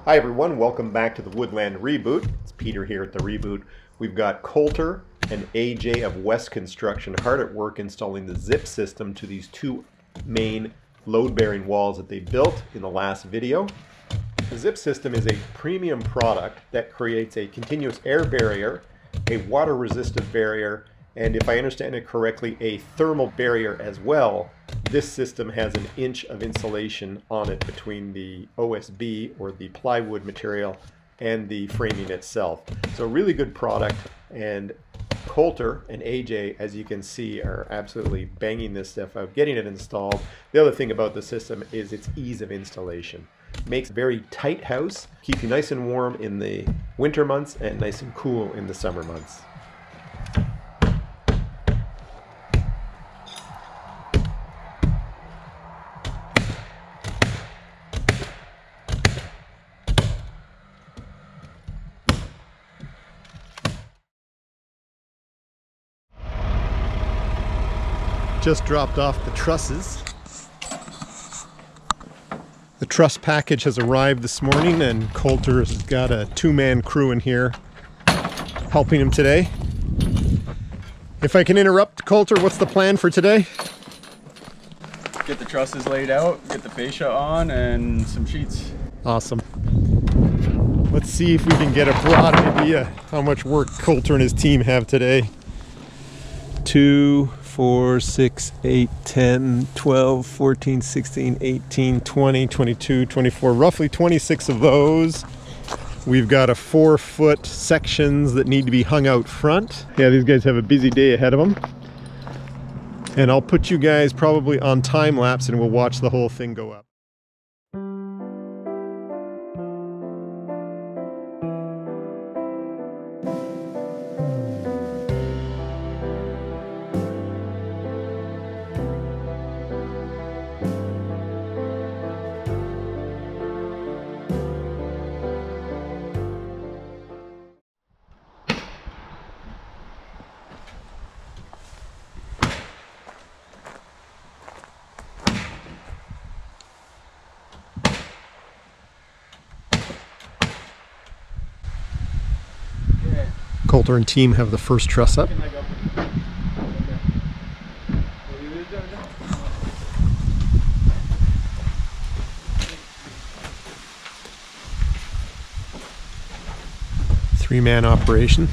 Hi everyone, welcome back to the Woodland Reboot. It's Peter here at the Reboot. We've got Coulter and AJ of West Construction hard at work installing the zip system to these two main load-bearing walls that they built in the last video. The zip system is a premium product that creates a continuous air barrier, a water-resistant barrier, and if I understand it correctly, a thermal barrier as well. This system has an inch of insulation on it between the OSB or the plywood material and the framing itself. So a really good product, and Coulter and AJ, as you can see, are absolutely banging this stuff out, getting it installed. The other thing about the system is its ease of installation. Makes a very tight house, keep you nice and warm in the winter months and nice and cool in the summer months. Just dropped off the trusses. The truss package has arrived this morning and Coulter has got a two-man crew in here helping him today. If I can interrupt, Coulter, what's the plan for today? Get the trusses laid out, get the fascia on, and some sheets. Awesome. Let's see if we can get a broad idea how much work Coulter and his team have today. 2, 4, 6, 8, 10, 12, 14, 16, 18, 20, 22, 24, roughly 26 of those. We've got a 4-foot sections that need to be hung out front. Yeah, these guys have a busy day ahead of them. And I'll put you guys probably on time lapse and we'll watch the whole thing go up. Coulter and team have the first truss up. Three-man operation.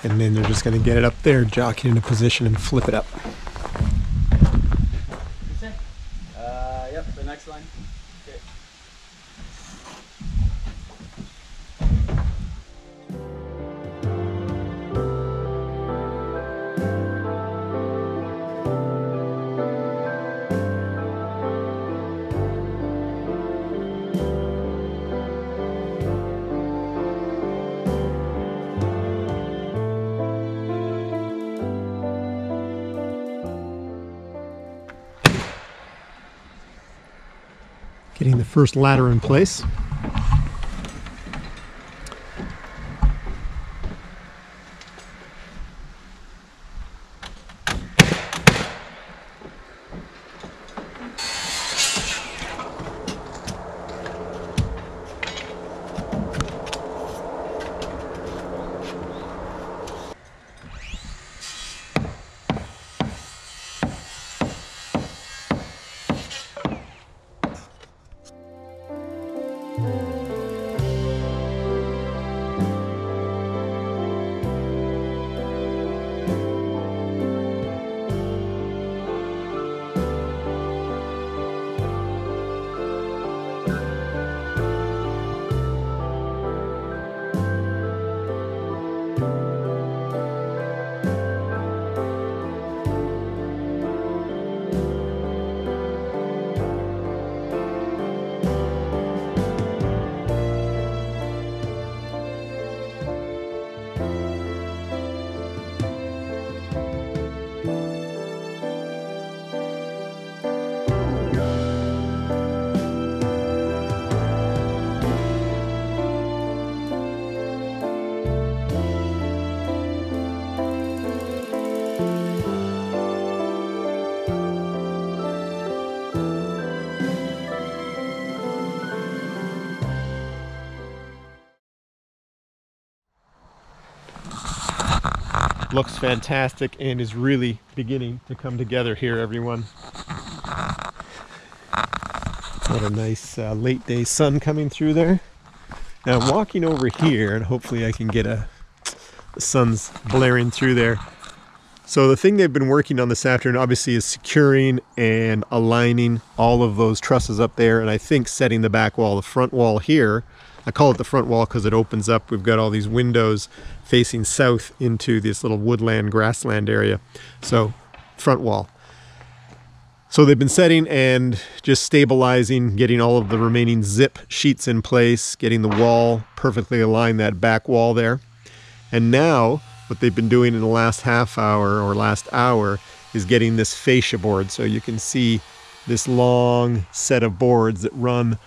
And then they're just going to get it up there, jock it into position, and flip it up. Yep, the next line. Okay. Getting the first ladder in place. looks fantastic and is really beginning to come together here, everyone. What a nice late day sun coming through there. Now I'm walking over here, and hopefully I can get the sun's blaring through there. So the thing they've been working on this afternoon obviously is securing and aligning all of those trusses up there, and I think setting the back wall, the front wall here. I call it the front wall because it opens up. We've got all these windows facing south into this little woodland, grassland area. So front wall. So they've been setting and just stabilizing, getting all of the remaining zip sheets in place, getting the wall perfectly aligned, that back wall there. And now what they've been doing in the last half hour or last hour is getting this fascia board. So you can see this long set of boards that run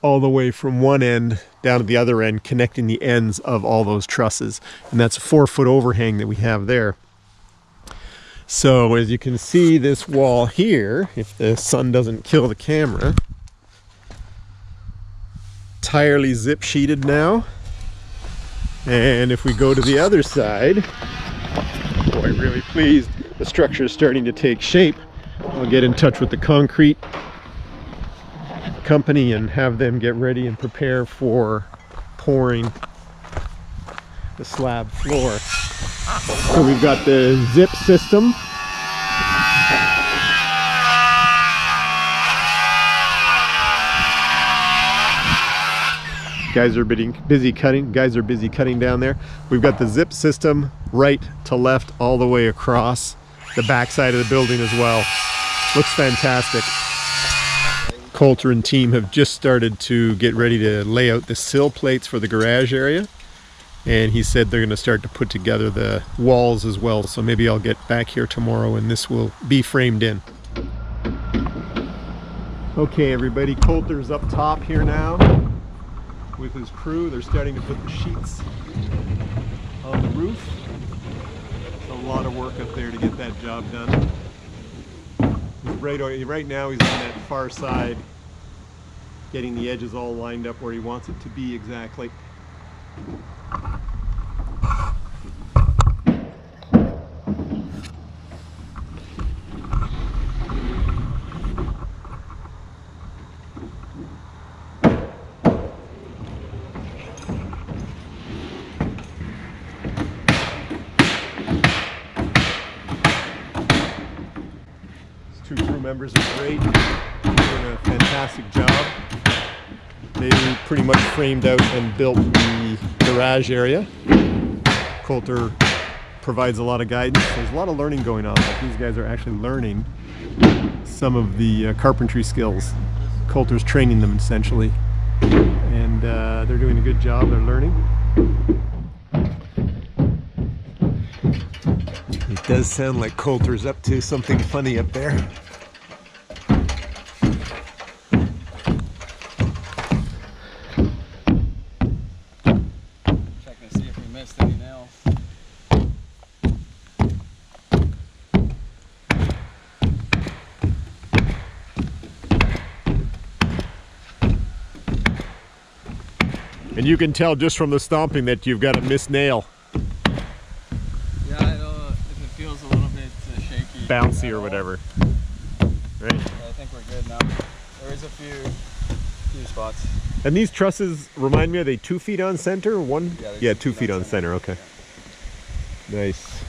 all the way from one end down to the other end, connecting the ends of all those trusses. And that's a 4-foot overhang that we have there. So as you can see, this wall here, if the sun doesn't kill the camera, entirely zip sheeted now. And if we go to the other side, boy, really pleased. The structure is starting to take shape. I'll get in touch with the concrete company and have them get ready and prepare for pouring the slab floor. So we've got the zip system. Guys are busy cutting. Guys are busy cutting down there. We've got the zip system right to left all the way across the back side of the building as well. Looks fantastic. Coulter and team have just started to get ready to lay out the sill plates for the garage area. And he said they're going to start to put together the walls as well. So maybe I'll get back here tomorrow and this will be framed in. Okay, everybody, Coulter's up top here now with his crew. They're starting to put the sheets on the roof. It's a lot of work up there to get that job done. Right now he's on that far side, getting the edges all lined up where he wants it to be exactly. Two crew members are great, doing a fantastic job. They pretty much framed out and built the garage area. Coulter provides a lot of guidance. There's a lot of learning going on. Like these guys are actually learning some of the carpentry skills. Coulter's training them essentially, and they're doing a good job. They're learning. It does sound like Coulter's up to something funny up there. Checking to see if we missed any nails. And you can tell just from the stomping that you've got a missed nail. Bouncy or whatever. Right. Yeah, I think we're good now. There is a few spots. And these trusses, remind me, are they 2 feet on center? One? Yeah, 2 feet on center. Okay. Yeah. Nice.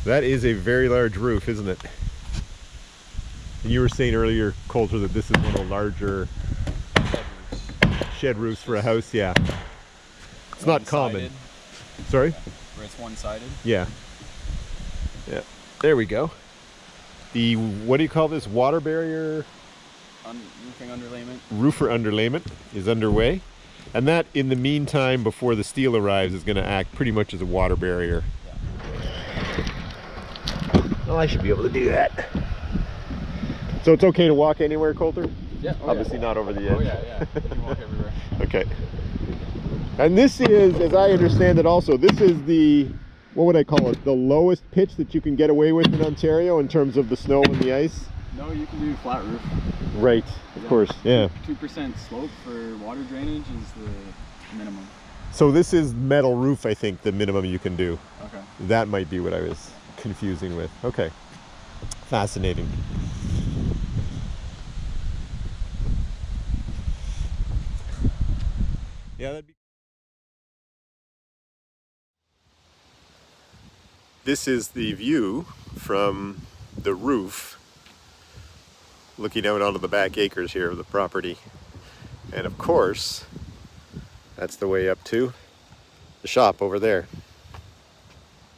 That is a very large roof, isn't it? And you were saying earlier, Coulter, that this is one of the larger shed roofs for a house. Yeah. It's not common. Sorry? Where it's one-sided? Yeah. Yeah. There we go. The, what do you call this? Water barrier? Roofing underlayment. Roofer underlayment is underway. And that, in the meantime, before the steel arrives, is going to act pretty much as a water barrier. Yeah. Well, I should be able to do that. So it's okay to walk anywhere, Coulter? Yeah. Oh, obviously not over the edge. Oh, yeah. You can walk everywhere. Okay. And this is, as I understand it also, this is the, what would I call it, the lowest pitch that you can get away with in Ontario in terms of the snow and the ice? No, you can do flat roof. Right, of course, yeah. 2% slope for water drainage is the minimum. So this is metal roof, I think, the minimum you can do. Okay. That might be what I was confusing with. Okay, fascinating. Yeah, that'd be. This is the view from the roof, looking out onto the back acres here of the property. And of course, that's the way up to the shop over there.